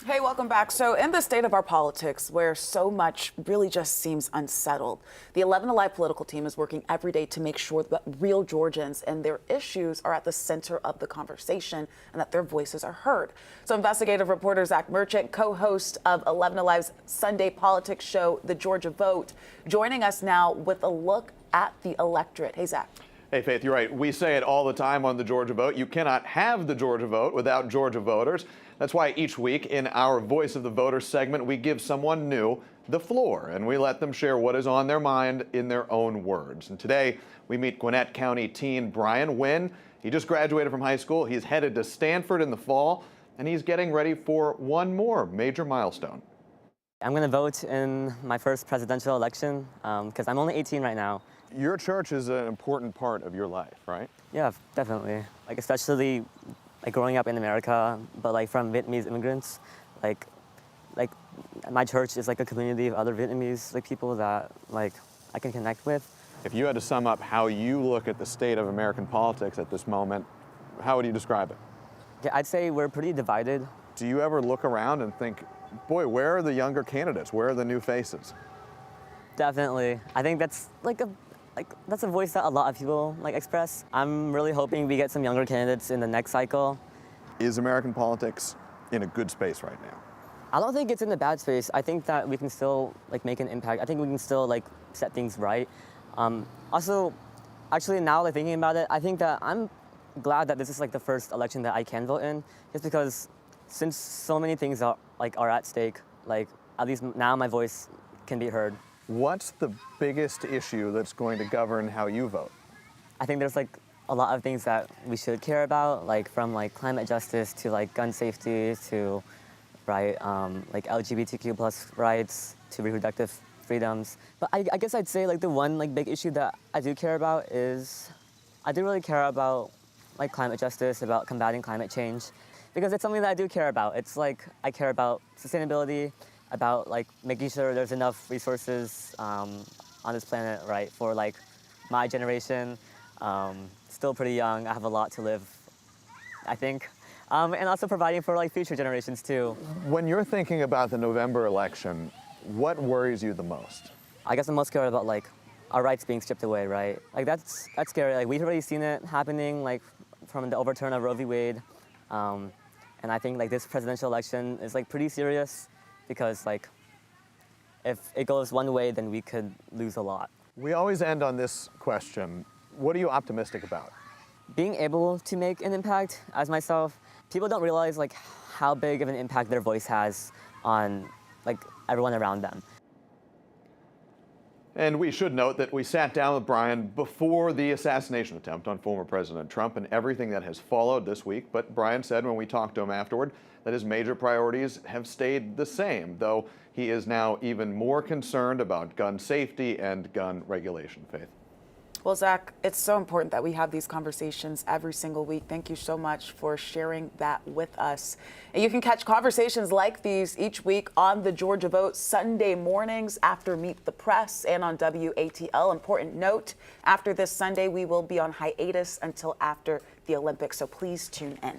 Hey, welcome back. So in the state of our politics, where so much really just seems unsettled, the 11 Alive political team is working every day to make sure that real Georgians and their issues are at the center of the conversation and that their voices are heard. So investigative reporter Zach Merchant, co-host of 11 Alive's Sunday politics show, The Georgia Vote, joining us now with a look at the electorate. Hey, Zach. Hey, Faith, you're right. We say it all the time on the Georgia Vote. You cannot have the Georgia Vote without Georgia voters. That's why each week in our Voice of the Voters segment, we give someone new the floor, and we let them share what is on their mind in their own words. And today, we meet Gwinnett County teen Brian Wynn. He just graduated from high school. He's headed to Stanford in the fall, and he's getting ready for one more major milestone. I'm going to vote in my first presidential election because I'm only 18 right now. Your church is an important part of your life, right? Yeah, definitely. Like especially growing up in America, but from Vietnamese immigrants, like my church is like a community of other Vietnamese people that I can connect with. If you had to sum up how you look at the state of American politics at this moment, how would you describe it? Yeah, I'd say we're pretty divided. Do you ever look around and think, boy, where are the younger candidates? Where are the new faces? Definitely. I think that's that's a voice that a lot of people express. I'm really hoping we get some younger candidates in the next cycle. Is American politics in a good space right now? I don't think it's in a bad space. I think that we can still make an impact. I think we can still set things right. Also, actually now thinking about it, I think that I'm glad that this is the first election that I can vote in, just because since so many things are at stake, at least now my voice can be heard. What's the biggest issue that's going to govern how you vote? I think there's a lot of things that we should care about, from climate justice to gun safety to LGBTQ plus rights to reproductive freedoms. But I guess I'd say the one big issue that I do care about is I do really care about climate justice, about combating climate change, because it's something that I do care about. It's I care about sustainability, about making sure there's enough resources on this planet, for my generation. Still pretty young, I have a lot to live, I think. And also providing for future generations too. When you're thinking about the November election, what worries you the most? I guess I'm most scared about our rights being stripped away, right? That's scary. We've already seen it happening from the overturn of Roe v. Wade. And I think this presidential election is pretty serious, because if it goes one way, then we could lose a lot. We always end on this question. What are you optimistic about? Being able to make an impact as myself. People don't realize how big of an impact their voice has on everyone around them. And we should note that we sat down with Brian before the assassination attempt on former President Trump and everything that has followed this week. But Brian said when we talked to him afterward that his major priorities have stayed the same, though he is now even more concerned about gun safety and gun regulation. Faith. Well, Zach, it's so important that we have these conversations every single week. Thank you so much for sharing that with us. And you can catch conversations like these each week on the Georgia Vote Sunday mornings after Meet the Press and on WATL. Important note, after this Sunday, we will be on hiatus until after the Olympics, so please tune in.